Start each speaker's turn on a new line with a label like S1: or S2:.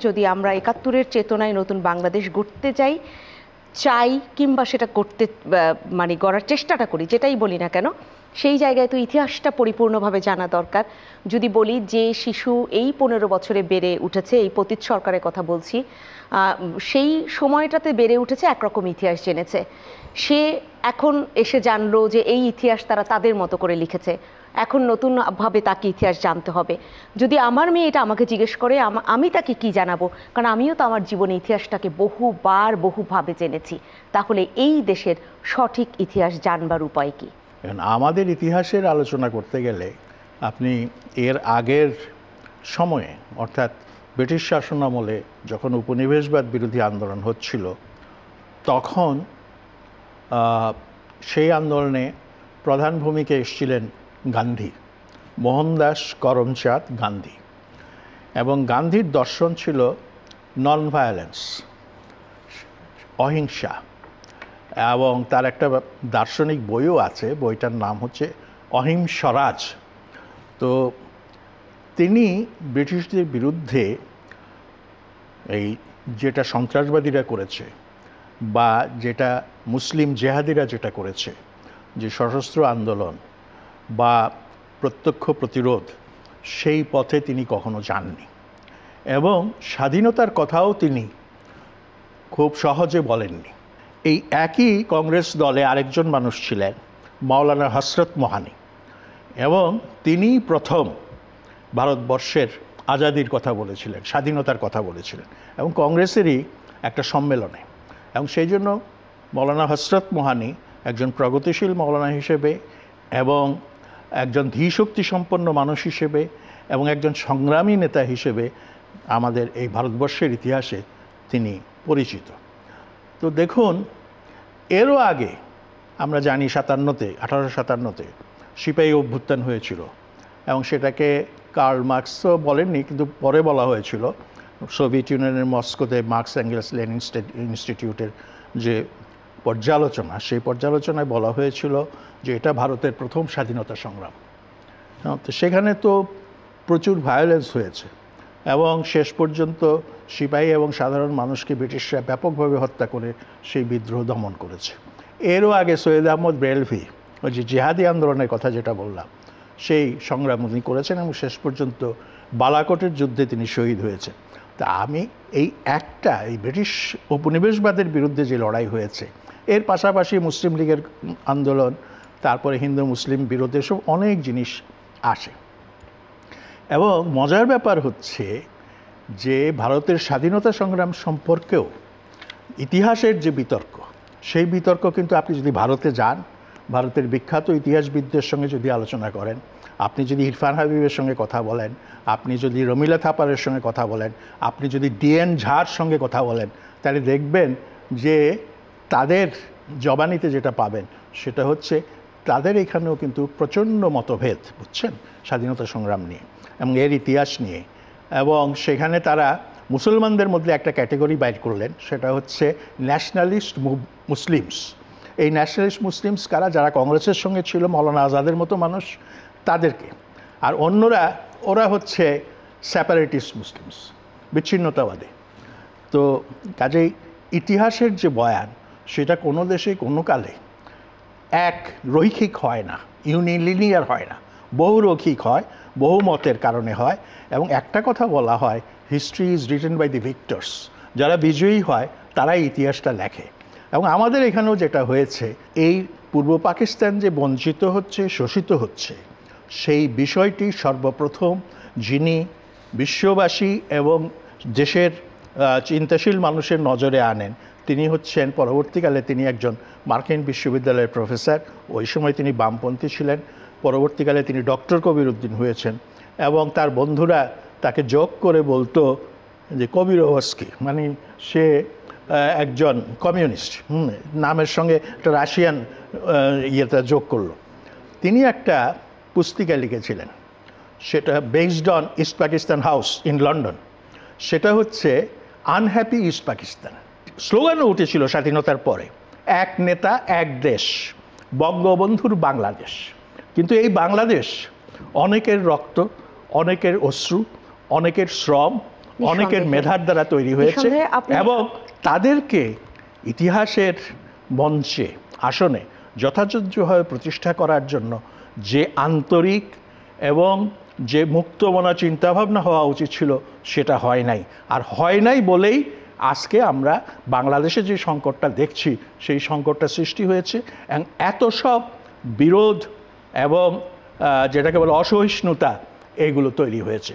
S1: যদি আমরা ৭১-এর চেতনায় নতুন বাংলাদেশ গড়তে চাই কিংবা সেটা করতে মানে গড়ার চেষ্টাটা করি, যেটাই বলি না কেন, সেই জায়গায় তো ইতিহাসটা পরিপূর্ণভাবে জানা দরকার। যদি বলি যে শিশু এই ১৫ বছরে বেড়ে উঠেছে, এই পতিত সরকারের কথা বলছি, সেই সময়টাতে বেড়ে উঠেছে একরকম ইতিহাস জেনেছে, সে এখন এসে জানলো যে এই ইতিহাস তারা তাদের মতো করে লিখেছে, এখন নতুনভাবে তাকে ইতিহাস জানতে হবে। যদি আমার মেয়ে এটা আমাকে জিজ্ঞেস করে, আমি তাকে কি জানাবো? কারণ আমিও তো আমার জীবনে ইতিহাসটাকে বহুভাবে জেনেছি। তাহলে এই দেশের সঠিক ইতিহাস জানবার উপায় কি?
S2: আমাদের ইতিহাসের আলোচনা করতে গেলে আপনি এর আগের সময়ে, অর্থাৎ ব্রিটিশ শাসনামলে যখন উপনিবেশবাদ বিরোধী আন্দোলন হচ্ছিল, তখন সেই আন্দোলনে প্রধান ভূমিকা এসেছিলেন গান্ধী, মোহনদাস করমচাঁদ গান্ধী। এবং গান্ধীর দর্শন ছিল নন ভায়োলেন্স, অহিংসা। এবং তার একটা দার্শনিক বইও আছে, বইটার নাম হচ্ছে অহিংসরাজ। তো তিনি ব্রিটিশদের বিরুদ্ধে এই যেটা সন্ত্রাসবাদীরা করেছে বা যেটা মুসলিম জেহাদিরা যেটা করেছে, যে সশস্ত্র আন্দোলন বা প্রত্যক্ষ প্রতিরোধ, সেই পথে তিনি কখনো যাননি। এবং স্বাধীনতার কথাও তিনি খুব সহজে বলেননি। এই একই কংগ্রেস দলে আরেকজন মানুষ ছিলেন, মাওলানা হযরত মোহানি, এবং তিনি প্রথম ভারতবর্ষের আজাদির কথা বলেছিলেন, স্বাধীনতার কথা বলেছিলেন, এবং কংগ্রেসেরই একটা সম্মেলনে। এবং সেই জন্য মাওলানা হযরত মোহানি একজন প্রগতিশীল মাওলানা হিসেবে এবং একজন ধীশক্তি সম্পন্ন মানুষ হিসেবে এবং একজন সংগ্রামী নেতা হিসেবে আমাদের এই ভারতবর্ষের ইতিহাসে তিনি পরিচিত। তো দেখুন, এরও আগে আমরা জানি 1857-তে সিপাহী অভ্যুত্থান হয়েছিল, এবং সেটাকে কার্ল মার্কসও বলেননি, কিন্তু পরে বলা হয়েছিল। সোভিয়েত ইউনিয়নের মস্কোতে মার্কস অ্যাঙ্গেলস লেনিন ইনস্টিটিউটের যে পর্যালোচনা, সেই পর্যালোচনায় বলা হয়েছিল যে এটা ভারতের প্রথম স্বাধীনতা সংগ্রাম। তো সেখানে তো প্রচুর ভায়োলেন্স হয়েছে, এবং শেষ পর্যন্ত সিপাহী এবং সাধারণ মানুষকে ব্রিটিশরা ব্যাপকভাবে হত্যা করে সেই বিদ্রোহ দমন করেছে। এরও আগে সৈয়দ আহমদ বেরেলভি, ওই যে জেহাদি আন্দোলনের কথা যেটা বললাম, সেই সংগ্রাম উনি করেছেন, এবং শেষ পর্যন্ত বালাকোটের যুদ্ধে তিনি শহীদ হয়েছেন। তা আমি এই ব্রিটিশ উপনিবেশবাদের বিরুদ্ধে যে লড়াই হয়েছে, এর পাশাপাশি মুসলিম লীগের আন্দোলন, তারপরে হিন্দু মুসলিম বিরোধে সব অনেক জিনিস আসে। এবং মজার ব্যাপার হচ্ছে যে ভারতের স্বাধীনতা সংগ্রাম সম্পর্কেও ইতিহাসের যে বিতর্ক, সেই বিতর্ক কিন্তু আপনি যদি ভারতে যান, ভারতের বিখ্যাত ইতিহাসবিদদের সঙ্গে যদি আলোচনা করেন, আপনি যদি ইরফান হাবিবের সঙ্গে কথা বলেন, আপনি যদি রমিলা থাপারের সঙ্গে কথা বলেন, আপনি যদি ডিএন ঝার সঙ্গে কথা বলেন, তাহলে দেখবেন যে তাদের জবানিতে যেটা পাবেন সেটা হচ্ছে তাদের এখানেও কিন্তু প্রচণ্ড মতভেদ, বুঝছেন, স্বাধীনতা সংগ্রাম নিয়ে এবং এর ইতিহাস নিয়ে। এবং সেখানে তারা মুসলমানদের মধ্যে একটা ক্যাটেগরি বাইর করলেন, সেটা হচ্ছে ন্যাশনালিস্ট মুসলিমস। এই ন্যাশনালিস্ট মুসলিমস কারা? যারা কংগ্রেসের সঙ্গে ছিল, মৌলানা আজাদের মতো মানুষ, তাদেরকে। আর অন্যরা, ওরা হচ্ছে সেপারেটিস্ট মুসলিমস, বিচ্ছিন্নতাবাদী। তো কাজেই ইতিহাসের যে বয়ান, সেটা কোনো দেশে কোনো কালে এক রৈখিক হয় না, ইউনিলিনিয়ার হয় না, বহুরৈখিক হয়, বহু মতের কারণে হয়। এবং একটা কথা বলা হয়, history is written by the victors. যারা বিজয়ী হয় তারাই ইতিহাসটা লেখে। এবং আমাদের এখানেও যেটা হয়েছে, এই পূর্ব পাকিস্তান যে বঞ্চিত হচ্ছে, শোষিত হচ্ছে, সেই বিষয়টি সর্বপ্রথম যিনি বিশ্ববাসী এবং দেশের চিন্তাশীল মানুষের নজরে আনেন, তিনি হচ্ছেন, পরবর্তীকালে তিনি একজন মার্কিন বিশ্ববিদ্যালয়ের প্রফেসর। ওই সময় তিনি বামপন্থী ছিলেন, পরবর্তীকালে তিনি ডক্টর কবির উদ্দিন হয়েছেন। এবং তার বন্ধুরা তাকে যোগ করে বলতো যে কবিরোভস্কি, মানে সে একজন কমিউনিস্ট, নামের সঙ্গে একটা রাশিয়ান ইয়েটা যোগ করলো। তিনি একটা পুস্তিকা লিখেছিলেন, সেটা based on east Pakistan house in London. সেটা হচ্ছে আনহ্যাপি ইস্ট পাকিস্তান। স্লোগানও উঠেছিল স্বাধীনতার পরে, এক নেতা এক দেশ, বঙ্গবন্ধুর বাংলাদেশ। কিন্তু এই বাংলাদেশ অনেকের রক্ত, অনেকের অশ্রু, অনেকের শ্রম, অনেকের মেধার দ্বারা তৈরি হয়েছে এবং তাদেরকে ইতিহাসের মঞ্চে আসনে যথাযথভাবে প্রতিষ্ঠা করার জন্য যে আন্তরিক এবং যে মুক্তমনা চিন্তাভাবনা হওয়া উচিত ছিল সেটা হয় নাই, আর হয় নাই বলেই আজকে আমরা বাংলাদেশে যে সংকটটা দেখছি সেই সংকটটা সৃষ্টি হয়েছে এবং এত সব বিরোধ এবং যেটাকে বলে অসহিষ্ণুতা এইগুলো তৈরি হয়েছে।